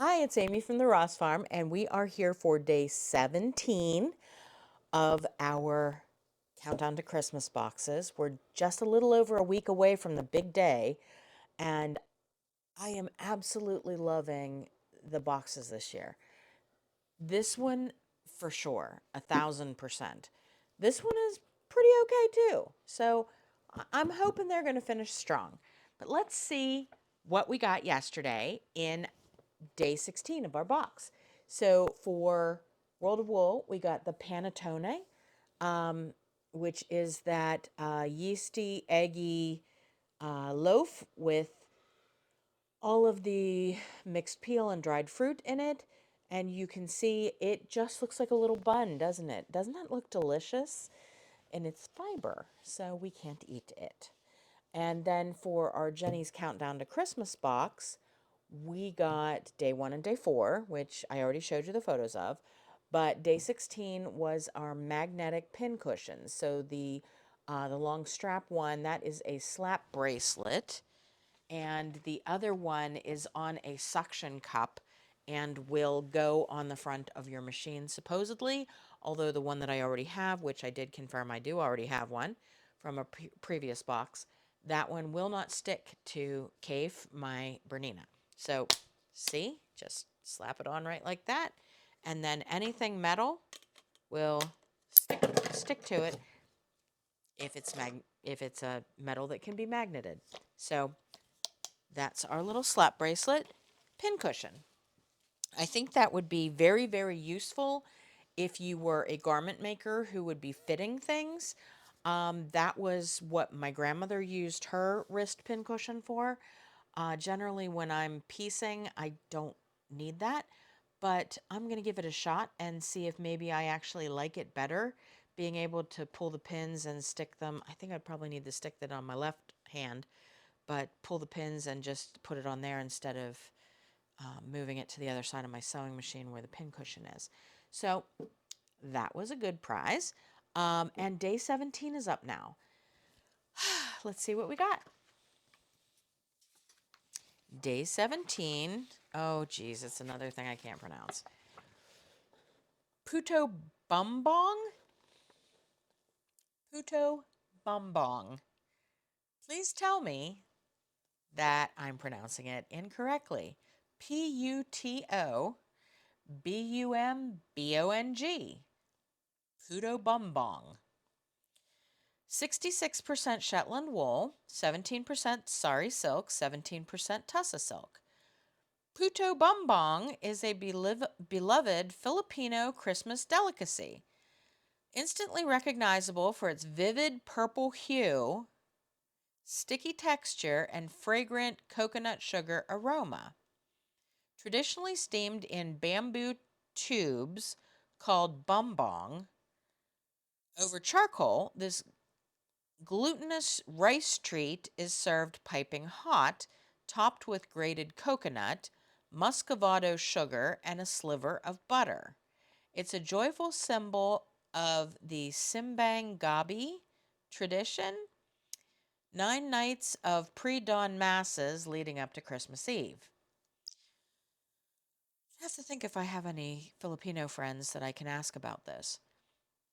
Hi, it's Amy from the Ross Farm, and we are here for day 17 of our Countdown to Christmas boxes. We're just a little over a week away from the big day, and I am absolutely loving the boxes this year. This one, for sure, 1,000%. This one is pretty okay too. So I'm hoping they're going to finish strong. But let's see what we got yesterday in day 16 of our box. So for World of Wool, we got the panettone, which is that yeasty, eggy loaf with all of the mixed peel and dried fruit in it. And you can see it just looks like a little bun, doesn't it? Doesn't that look delicious? And it's fiber, so we can't eat it. And then for our Jenny's Countdown to Christmas box, we got day 1 and day 4, which I already showed you the photos of. But day 16 was our magnetic pin cushions. So the long strap one, that is a slap bracelet, and the other one is on a suction cup and will go on the front of your machine supposedly, although the one that I already have, which I did confirm I do already have one from a previous box, that one will not stick to Cave, my Bernina. So see, just slap it on right like that, and then anything metal will stick to it if it's a metal that can be magneted. So that's our little slap bracelet pincushion. I think that would be very, very useful if you were a garment maker who would be fitting things. That was what my grandmother used her wrist pincushion for. Generally, when I'm piecing, I don't need that, but I'm going to give it a shot and see if maybe I actually like it better, being able to pull the pins and stick them. I think I'd probably need to stick that on my left hand, but pull the pins and just put it on there instead of moving it to the other side of my sewing machine where the pin cushion is. So that was a good prize. And day 17 is up now. Let's see what we got. Day 17. Oh, geez, it's another thing I can't pronounce. Puto Bumbong? Puto Bumbong. Please tell me that I'm pronouncing it incorrectly. Puto Bumbong. Puto Bumbong. 66% Shetland wool, 17% sari silk, 17% tussa silk. Puto Bumbong is a beloved Filipino Christmas delicacy. Instantly recognizable for its vivid purple hue, sticky texture, and fragrant coconut sugar aroma. Traditionally steamed in bamboo tubes called bumbong over charcoal, this glutinous rice treat is served piping hot, topped with grated coconut, muscovado sugar, and a sliver of butter. It's a joyful symbol of the Simbang Gabi tradition, 9 nights of pre-dawn masses leading up to Christmas Eve. I have to think if I have any Filipino friends that I can ask about this.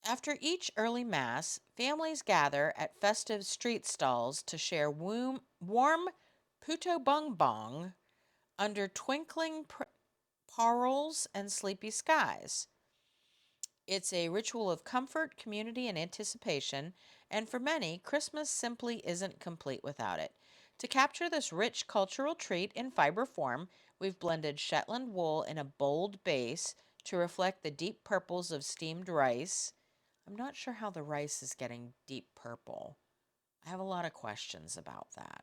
After each early mass, families gather at festive street stalls to share warm puto bongbong under twinkling paroles and sleepy skies. It's a ritual of comfort, community, and anticipation, and for many, Christmas simply isn't complete without it. To capture this rich cultural treat in fiber form, we've blended Shetland wool in a bold base to reflect the deep purples of steamed rice. I'm not sure how the rice is getting deep purple. I have a lot of questions about that.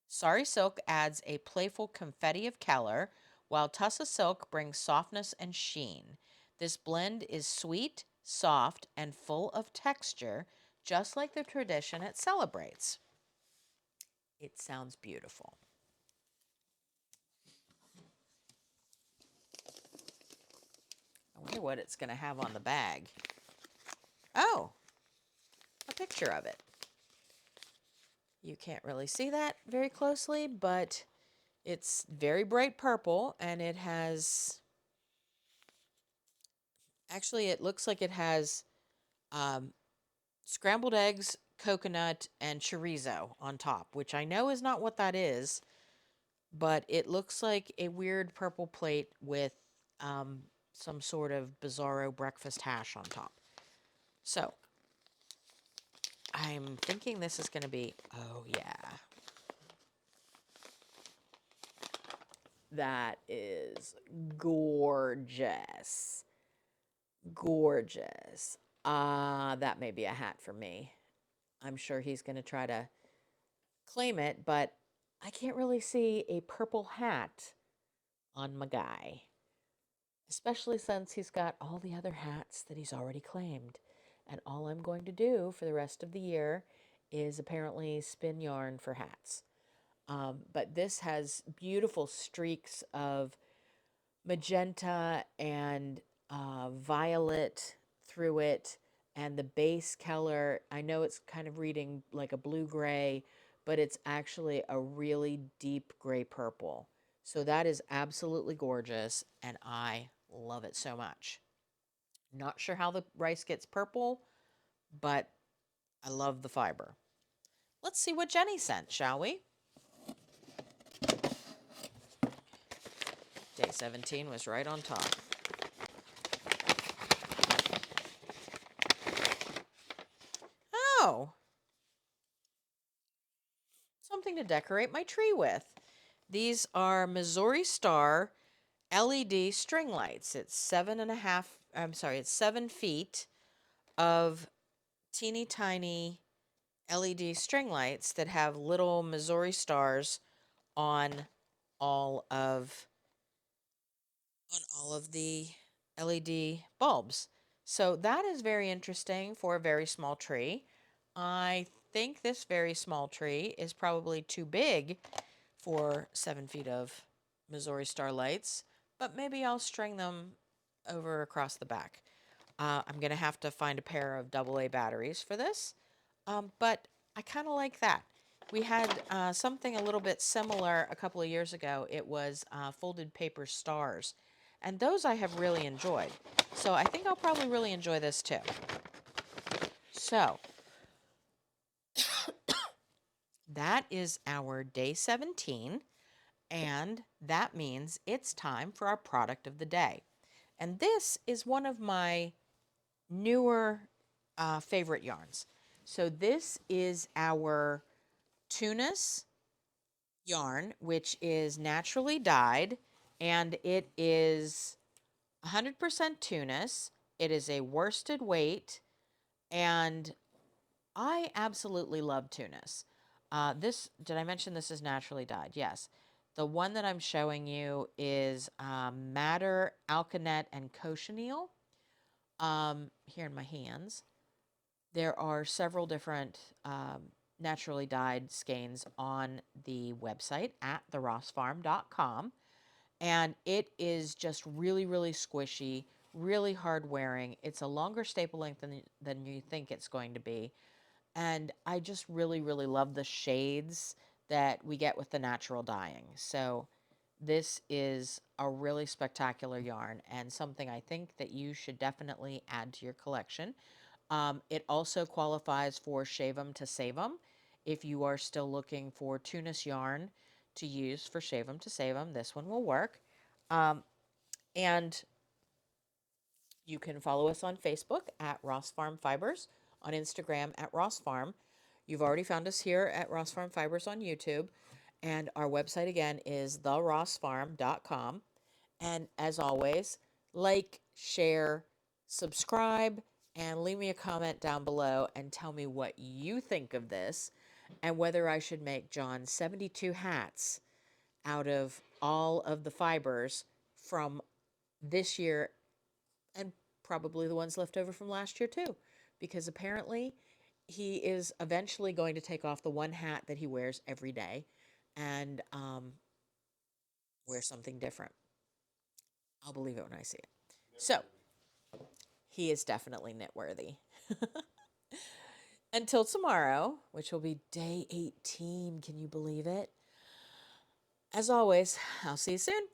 Sari silk adds a playful confetti of color, while tussa silk brings softness and sheen. This blend is sweet, soft, and full of texture, just like the tradition it celebrates. It sounds beautiful. I wonder what it's going to have on the bag. Oh, a picture of it. You can't really see that very closely, but It's very bright purple, and it has, actually, it looks like it has um, scrambled eggs, coconut, and chorizo on top, which I know is not what that is, but it looks like a weird purple plate with um, some sort of bizarro breakfast hash on top. So I'm thinking this is going to be, oh yeah, that is gorgeous. Gorgeous. That may be a hat for me. I'm sure he's going to try to claim it, but I can't really see a purple hat on my guy, especially since he's got all the other hats that he's already claimed. And all I'm going to do for the rest of the year is apparently spin yarn for hats. But this has beautiful streaks of magenta and violet through it, and the base color, I know it's kind of reading like a blue gray, but it's actually a really deep gray purple. So that is absolutely gorgeous, and I love it so much. Not sure how the rice gets purple, but I love the fiber. Let's see what Jenny sent, shall we? Day 17 was right on top. Oh, something to decorate my tree with. These are Missouri Star LED string lights. It's 7 feet of teeny tiny LED string lights that have little Missouri stars on all of the LED bulbs. So that is very interesting for a very small tree. I think this very small tree is probably too big for 7 feet of Missouri Star lights, but maybe I'll string them over across the back. I'm going to have to find a pair of AA batteries for this, but I kind of like that. We had something a little bit similar a couple of years ago. It was folded paper stars, and those I have really enjoyed. So I think I'll probably really enjoy this too. So that is our day 17, and that means it's time for our product of the day. And this is one of my newer favorite yarns. So this is our Tunis yarn, which is naturally dyed, and it is 100% Tunis. It is a worsted weight, and I absolutely love Tunis. Did I mention this is naturally dyed? Yes. The one that I'm showing you is Madder, Alkanet, and Cochineal. Here in my hands. There are several different naturally dyed skeins on the website at therossfarm.com. And it is just really, really squishy, really hard wearing. It's a longer staple length than you think it's going to be. And I just really, really love the shades that we get with the natural dyeing. So this is a really spectacular yarn and something I think that you should definitely add to your collection. It also qualifies for Shave 'em to Save 'em. If you are still looking for Tunis yarn to use for Shave 'em to Save 'em, this one will work. And you can follow us on Facebook at Ross Farm Fibers, on Instagram at Ross Farm. You've already found us here at Ross Farm Fibers on YouTube. And our website again is therossfarm.com. And as always, like, share, subscribe, and leave me a comment down below and tell me what you think of this and whether I should make John 72 hats out of all of the fibers from this year and probably the ones left over from last year too, because apparently he is eventually going to take off the one hat that he wears every day and wear something different. I'll believe it when I see it. So he is definitely knit worthy. Until tomorrow, which will be day 18. Can you believe it? As always, I'll see you soon.